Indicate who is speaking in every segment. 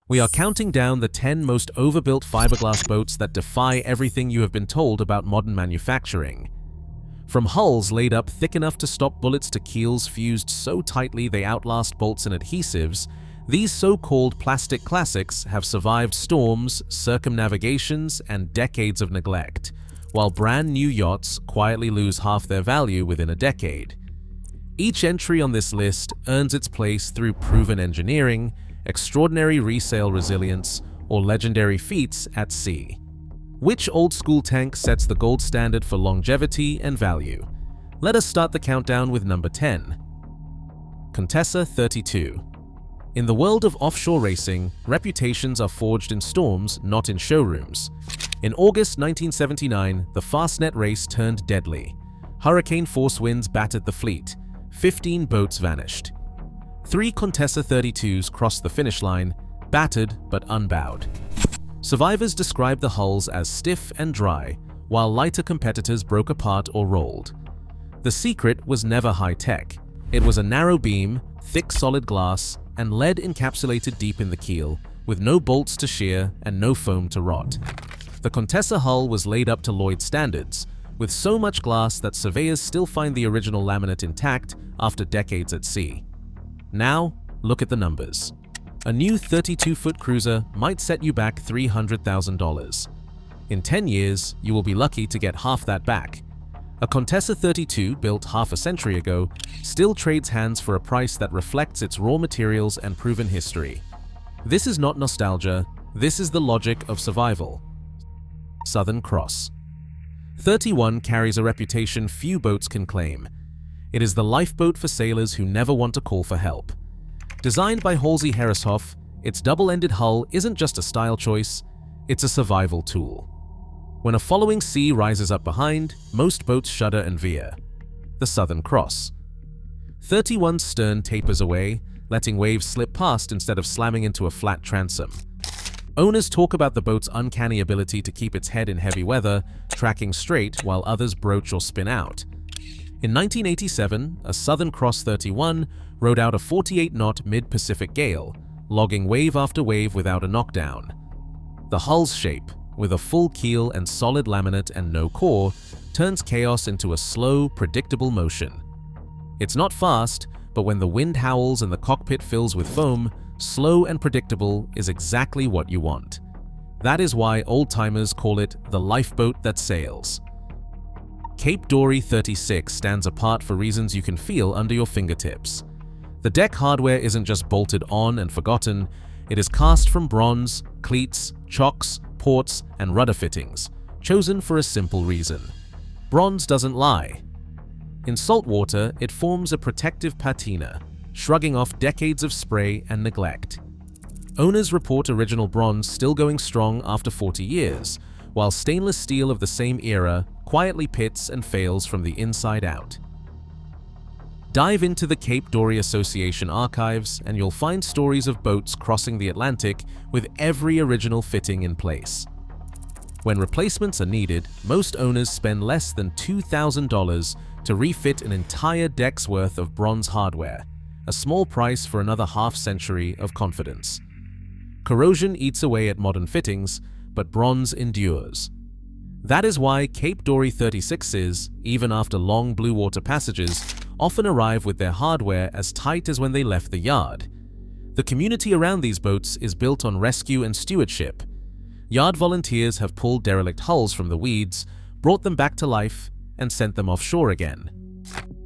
Speaker 1: We are counting down the 10 most overbuilt fiberglass boats that defy everything you have been told about modern manufacturing. From hulls laid up thick enough to stop bullets to keels fused so tightly they outlast bolts and adhesives, these so-called plastic classics have survived storms, circumnavigations, and decades of neglect, while brand new yachts quietly lose half their value within a decade. Each entry on this list earns its place through proven engineering, extraordinary resale resilience, or legendary feats at sea. Which old-school tank sets the gold standard for longevity and value? Let us start the countdown with number 10. Contessa 32. In the world of offshore racing, reputations are forged in storms, not in showrooms. In August 1979, the Fastnet race turned deadly. Hurricane force winds battered the fleet. 15 boats vanished. 3 Contessa 32s crossed the finish line, battered but unbowed. Survivors described the hulls as stiff and dry, while lighter competitors broke apart or rolled. The secret was never high-tech. It was a narrow beam, thick solid glass, and lead encapsulated deep in the keel, with no bolts to shear and no foam to rot. The Contessa hull was laid up to Lloyd standards, with so much glass that surveyors still find the original laminate intact after decades at sea. Now, look at the numbers. A new 32-foot cruiser might set you back $300,000. In 10 years, you will be lucky to get half that back. A Contessa 32 built half a century ago still trades hands for a price that reflects its raw materials and proven history. This is not nostalgia, this is the logic of survival. Southern Cross. 31 carries a reputation few boats can claim. It is the lifeboat for sailors who never want to call for help. Designed by Halsey Harrishoff, its double-ended hull isn't just a style choice, it's a survival tool. When a following sea rises up behind, most boats shudder and veer. The Southern Cross. 31's stern tapers away, letting waves slip past instead of slamming into a flat transom. Owners talk about the boat's uncanny ability to keep its head in heavy weather, tracking straight while others broach or spin out. In 1987, a Southern Cross 31 rode out a 48-knot mid-Pacific gale, logging wave after wave without a knockdown. The hull's shape, with a full keel and solid laminate and no core, turns chaos into a slow, predictable motion. It's not fast, but when the wind howls and the cockpit fills with foam, slow and predictable is exactly what you want. That is why old-timers call it the lifeboat that sails. Cape Dory 36 stands apart for reasons you can feel under your fingertips. The deck hardware isn't just bolted on and forgotten, it is cast from bronze, cleats, chocks, ports, and rudder fittings, chosen for a simple reason. Bronze doesn't lie. In salt water, it forms a protective patina, shrugging off decades of spray and neglect. Owners report original bronze still going strong after 40 years, while stainless steel of the same era quietly pits and fails from the inside out. Dive into the Cape Dory Association archives and you'll find stories of boats crossing the Atlantic with every original fitting in place. When replacements are needed, most owners spend less than $2,000 to refit an entire deck's worth of bronze hardware, a small price for another half-century of confidence. Corrosion eats away at modern fittings, but bronze endures. That is why Cape Dory 36s, even after long blue water passages, often arrive with their hardware as tight as when they left the yard. The community around these boats is built on rescue and stewardship. Yard volunteers have pulled derelict hulls from the weeds, brought them back to life, and sent them offshore again.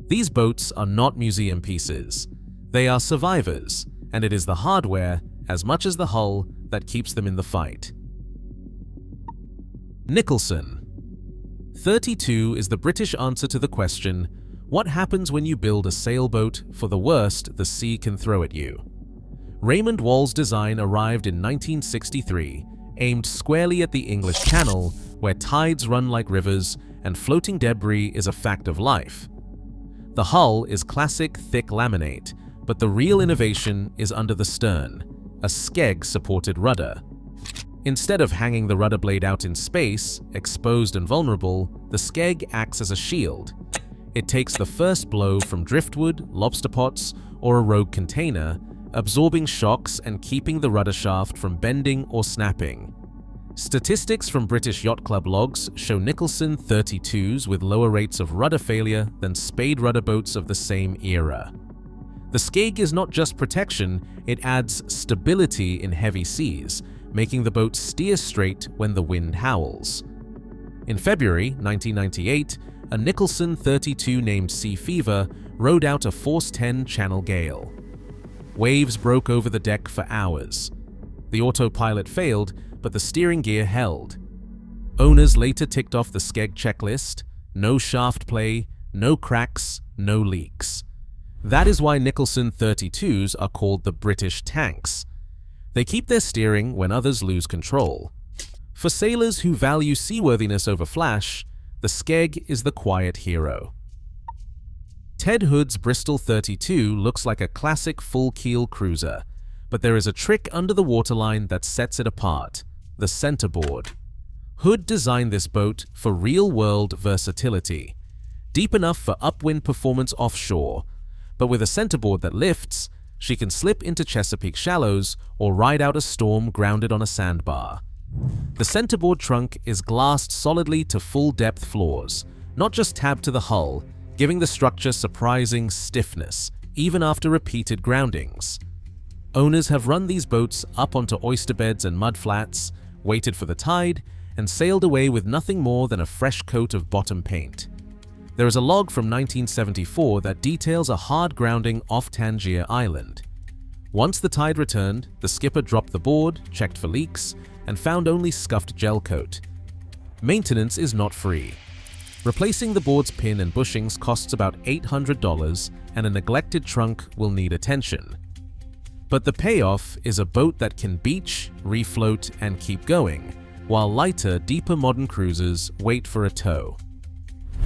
Speaker 1: These boats are not museum pieces. They are survivors, and it is the hardware, as much as the hull, that keeps them in the fight. Nicholson. 32 is the British answer to the question, what happens when you build a sailboat for the worst the sea can throw at you? Raymond Wall's design arrived in 1963, aimed squarely at the English Channel, where tides run like rivers and floating debris is a fact of life. The hull is classic thick laminate, but the real innovation is under the stern, a skeg-supported rudder. Instead of hanging the rudder blade out in space, exposed and vulnerable, the skeg acts as a shield. It takes the first blow from driftwood, lobster pots, or a rogue container absorbing shocks and keeping the rudder shaft from bending or snapping. Statistics from British Yacht Club logs show Nicholson 32s with lower rates of rudder failure than spade rudder boats of the same era. The skeg is not just protection, it adds stability in heavy seas, making the boat steer straight when the wind howls. In February 1998, a Nicholson 32 named Sea Fever rode out a force 10 channel gale. Waves broke over the deck for hours. The autopilot failed, but the steering gear held. Owners later ticked off the skeg checklist: no shaft play, no cracks, no leaks. That is why Nicholson 32s are called the British tanks. They keep their steering when others lose control. For sailors who value seaworthiness over flash, the skeg is the quiet hero. Ted Hood's Bristol 32 looks like a classic full-keel cruiser, but there is a trick under the waterline that sets it apart: the centerboard. Hood designed this boat for real-world versatility, deep enough for upwind performance offshore, but with a centerboard that lifts, she can slip into Chesapeake shallows or ride out a storm grounded on a sandbar. The centerboard trunk is glassed solidly to full-depth floors, not just tabbed to the hull, giving the structure surprising stiffness, even after repeated groundings. Owners have run these boats up onto oyster beds and mud flats, waited for the tide, and sailed away with nothing more than a fresh coat of bottom paint. There is a log from 1974 that details a hard grounding off Tangier Island. Once the tide returned, the skipper dropped the board, checked for leaks, and found only scuffed gel coat. Maintenance is not free. Replacing the board's pin and bushings costs about $800, and a neglected trunk will need attention. But the payoff is a boat that can beach, refloat, and keep going, while lighter, deeper modern cruisers wait for a tow.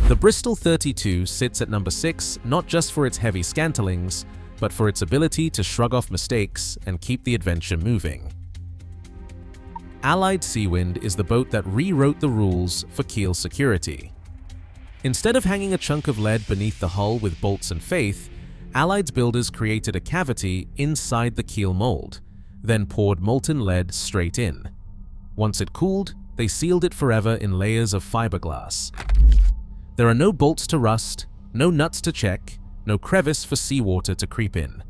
Speaker 1: The Bristol 32 sits at number 6 not just for its heavy scantlings, but for its ability to shrug off mistakes and keep the adventure moving. Allied Seawind is the boat that rewrote the rules for keel security. Instead of hanging a chunk of lead beneath the hull with bolts and faith, Allied's builders created a cavity inside the keel mold, then poured molten lead straight in. Once it cooled, they sealed it forever in layers of fiberglass. There are no bolts to rust, no nuts to check, no crevice for seawater to creep in.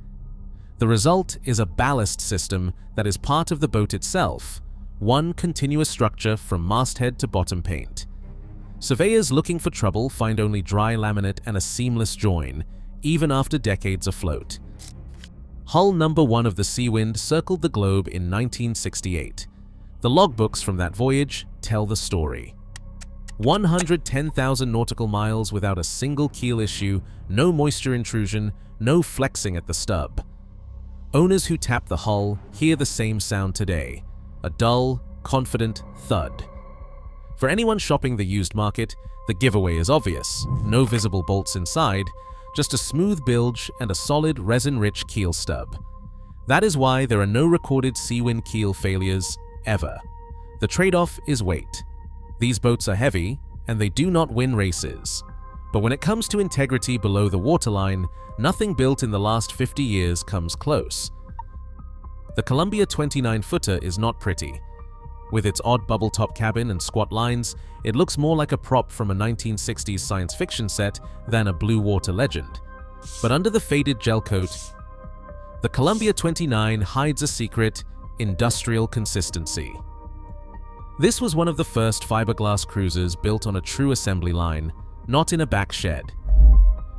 Speaker 1: The result is a ballast system that is part of the boat itself, one continuous structure from masthead to bottom paint. Surveyors looking for trouble find only dry laminate and a seamless join, even after decades afloat. Hull number 1 of the Seawind circled the globe in 1968. The logbooks from that voyage tell the story. 110,000 nautical miles without a single keel issue, no moisture intrusion, no flexing at the stub. Owners who tap the hull hear the same sound today: a dull, confident thud. For anyone shopping the used market, the giveaway is obvious: no visible bolts inside, just a smooth bilge and a solid resin-rich keel stub. That is why there are no recorded Seawind keel failures, ever. The trade-off is weight. These boats are heavy, and they do not win races. But when it comes to integrity below the waterline, nothing built in the last 50 years comes close. The Columbia 29-footer is not pretty. With its odd bubble-top cabin and squat lines, it looks more like a prop from a 1960s science fiction set than a blue water legend. But under the faded gel coat, the Columbia 29 hides a secret: industrial consistency. This was one of the first fiberglass cruisers built on a true assembly line, not in a back shed.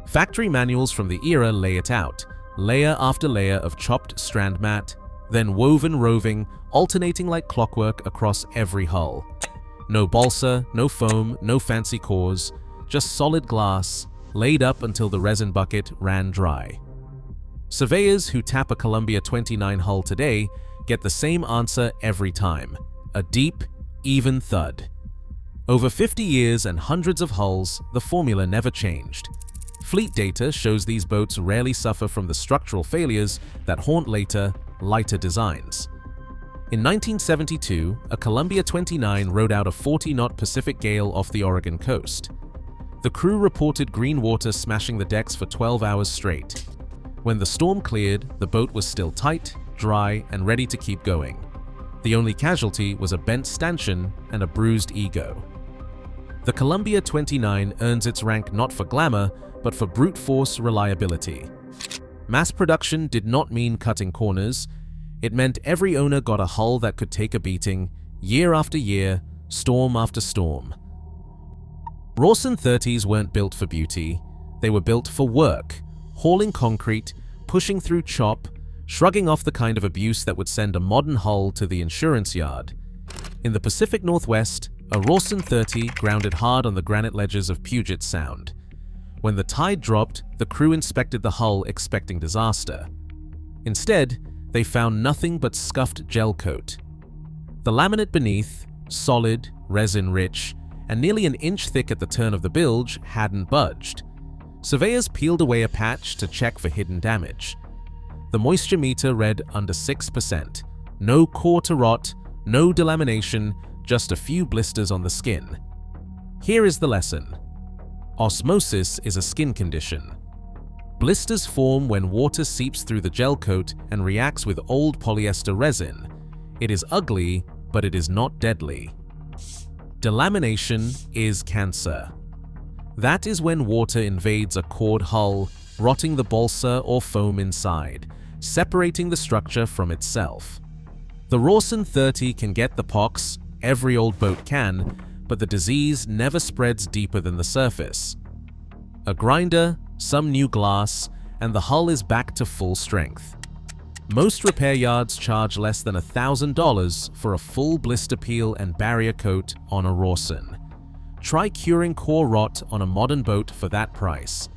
Speaker 1: Factory manuals from the era lay it out, layer after layer of chopped strand mat, then woven roving, alternating like clockwork across every hull. No balsa, no foam, no fancy cores, just solid glass, laid up until the resin bucket ran dry. Surveyors who tap a Columbia 29 hull today get the same answer every time: a deep, even thud. Over 50 years and hundreds of hulls, the formula never changed. Fleet data shows these boats rarely suffer from the structural failures that haunt later, lighter designs. In 1972, a Columbia 29 rode out a 40-knot Pacific gale off the Oregon coast. The crew reported green water smashing the decks for 12 hours straight. When the storm cleared, the boat was still tight, dry, and ready to keep going. The only casualty was a bent stanchion and a bruised ego. The Columbia 29 earns its rank not for glamour, but for brute force reliability. Mass production did not mean cutting corners. It meant every owner got a hull that could take a beating, year after year, storm after storm. Rawson 30s weren't built for beauty. They were built for work, hauling concrete, pushing through chop, shrugging off the kind of abuse that would send a modern hull to the insurance yard. In the Pacific Northwest, a Rawson 30 grounded hard on the granite ledges of Puget Sound. When the tide dropped, the crew inspected the hull expecting disaster. Instead, they found nothing but scuffed gel coat. The laminate beneath, solid, resin-rich, and nearly an inch thick at the turn of the bilge, hadn't budged. Surveyors peeled away a patch to check for hidden damage. The moisture meter read under 6%. No core to rot, no delamination, just a few blisters on the skin. Here is the lesson. Osmosis is a skin condition. Blisters form when water seeps through the gel coat and reacts with old polyester resin. It is ugly, but it is not deadly. Delamination is cancer. That is when water invades a cored hull, rotting the balsa or foam inside, separating the structure from itself. The Rawson 30 can get the pox, every old boat can, but the disease never spreads deeper than the surface. A grinder, some new glass, and the hull is back to full strength. Most repair yards charge less than $1,000 for a full blister peel and barrier coat on a Rawson. Try curing core rot on a modern boat for that price.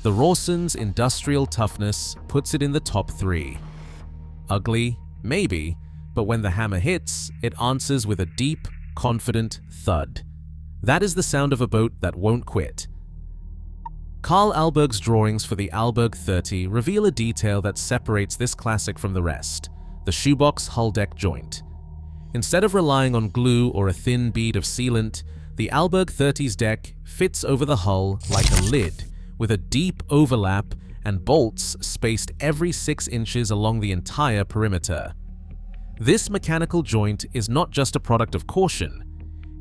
Speaker 1: The Rawson's industrial toughness puts it in the top 3. Ugly? Maybe, but when the hammer hits, it answers with a deep, confident thud. That is the sound of a boat that won't quit. Carl Alberg's drawings for the Alberg 30 reveal a detail that separates this classic from the rest: the shoebox hull deck joint. Instead of relying on glue or a thin bead of sealant, the Alberg 30's deck fits over the hull like a lid, with a deep overlap and bolts spaced every 6 inches along the entire perimeter. This mechanical joint is not just a product of caution,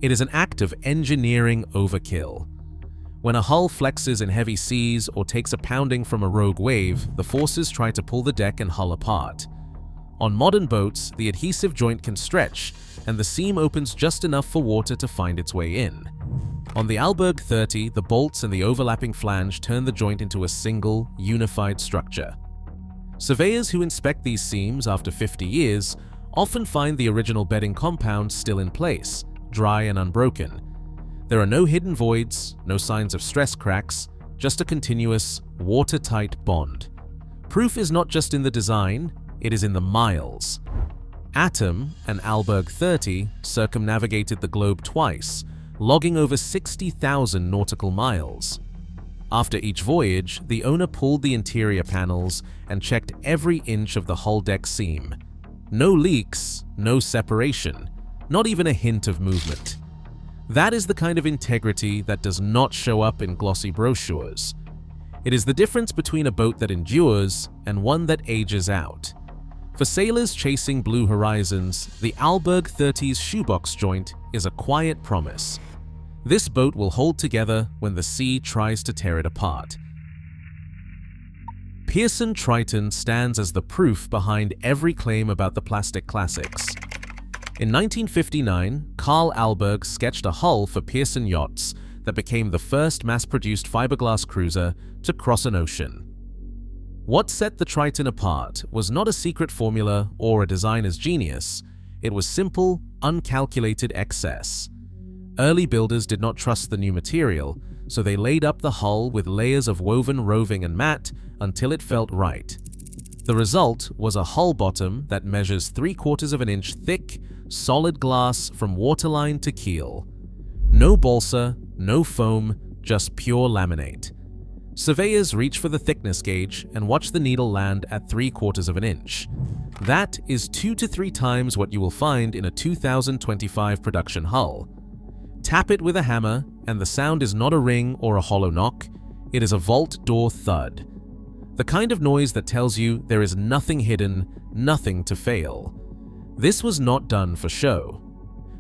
Speaker 1: it is an act of engineering overkill. When a hull flexes in heavy seas or takes a pounding from a rogue wave, the forces try to pull the deck and hull apart. On modern boats, the adhesive joint can stretch, and the seam opens just enough for water to find its way in. On the Alberg 30, the bolts and the overlapping flange turn the joint into a single, unified structure. Surveyors who inspect these seams after 50 years often find the original bedding compound still in place, dry and unbroken. There are no hidden voids, no signs of stress cracks, just a continuous, watertight bond. Proof is not just in the design, it is in the miles. Atom, an Alberg 30, circumnavigated the globe twice, logging over 60,000 nautical miles. After each voyage, the owner pulled the interior panels and checked every inch of the hull deck seam. No leaks, no separation, not even a hint of movement. That is the kind of integrity that does not show up in glossy brochures. It is the difference between a boat that endures and one that ages out. For sailors chasing blue horizons, the Alberg 30's shoebox joint is a quiet promise. This boat will hold together when the sea tries to tear it apart. Pearson Triton stands as the proof behind every claim about the plastic classics. In 1959, Carl Alberg sketched a hull for Pearson yachts that became the first mass-produced fiberglass cruiser to cross an ocean. What set the Triton apart was not a secret formula or a designer's genius. It was simple, uncalculated excess. Early builders did not trust the new material, so they laid up the hull with layers of woven roving and mat until it felt right. The result was a hull bottom that measures 3/4 of an inch thick, solid glass from waterline to keel. No balsa, no foam, just pure laminate. Surveyors reach for the thickness gauge and watch the needle land at 3/4 of an inch. That is 2 to 3 times what you will find in a 2025 production hull. Tap it with a hammer, and the sound is not a ring or a hollow knock, it is a vault door thud. The kind of noise that tells you there is nothing hidden, nothing to fail. This was not done for show.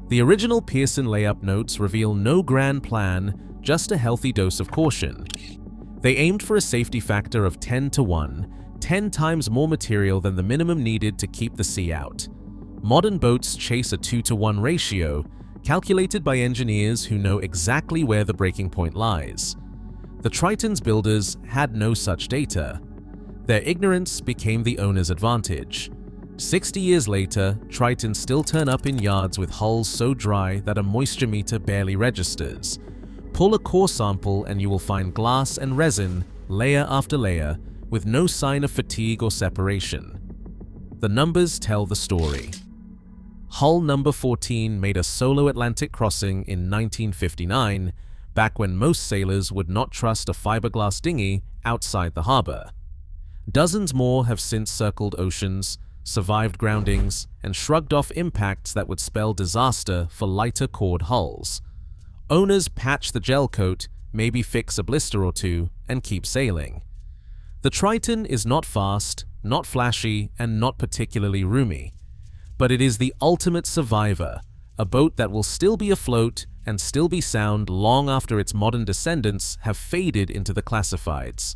Speaker 1: The original Pearson layup notes reveal no grand plan, just a healthy dose of caution. They aimed for a safety factor of 10-to-1, 10 times more material than the minimum needed to keep the sea out. Modern boats chase a 2-to-1 ratio, calculated by engineers who know exactly where the breaking point lies. The Triton's builders had no such data. Their ignorance became the owner's advantage. 60 years later, Tritons still turn up in yards with hulls so dry that a moisture meter barely registers. Pull a core sample and you will find glass and resin, layer after layer, with no sign of fatigue or separation. The numbers tell the story. Hull number 14 made a solo Atlantic crossing in 1959, back when most sailors would not trust a fiberglass dinghy outside the harbor. Dozens more have since circled oceans, survived groundings, and shrugged off impacts that would spell disaster for lighter cored hulls. Owners patch the gel coat, maybe fix a blister or two, and keep sailing. The Triton is not fast, not flashy, and not particularly roomy. But it is the ultimate survivor, a boat that will still be afloat and still be sound long after its modern descendants have faded into the classifieds.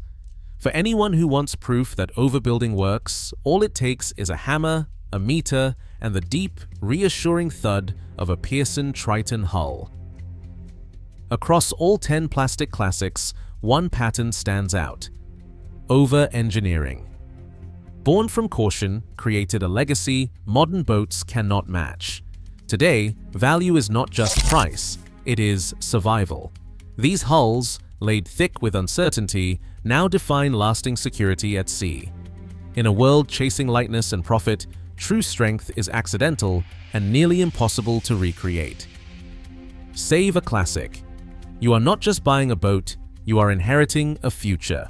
Speaker 1: For anyone who wants proof that overbuilding works, all it takes is a hammer, a meter, and the deep, reassuring thud of a Pearson Triton hull. Across all 10 plastic classics, one pattern stands out: over-engineering. Born from caution, created a legacy modern boats cannot match. Today, value is not just price, it is survival. These hulls, laid thick with uncertainty, now define lasting security at sea. In a world chasing lightness and profit, true strength is accidental and nearly impossible to recreate. Save a classic. You are not just buying a boat, you are inheriting a future.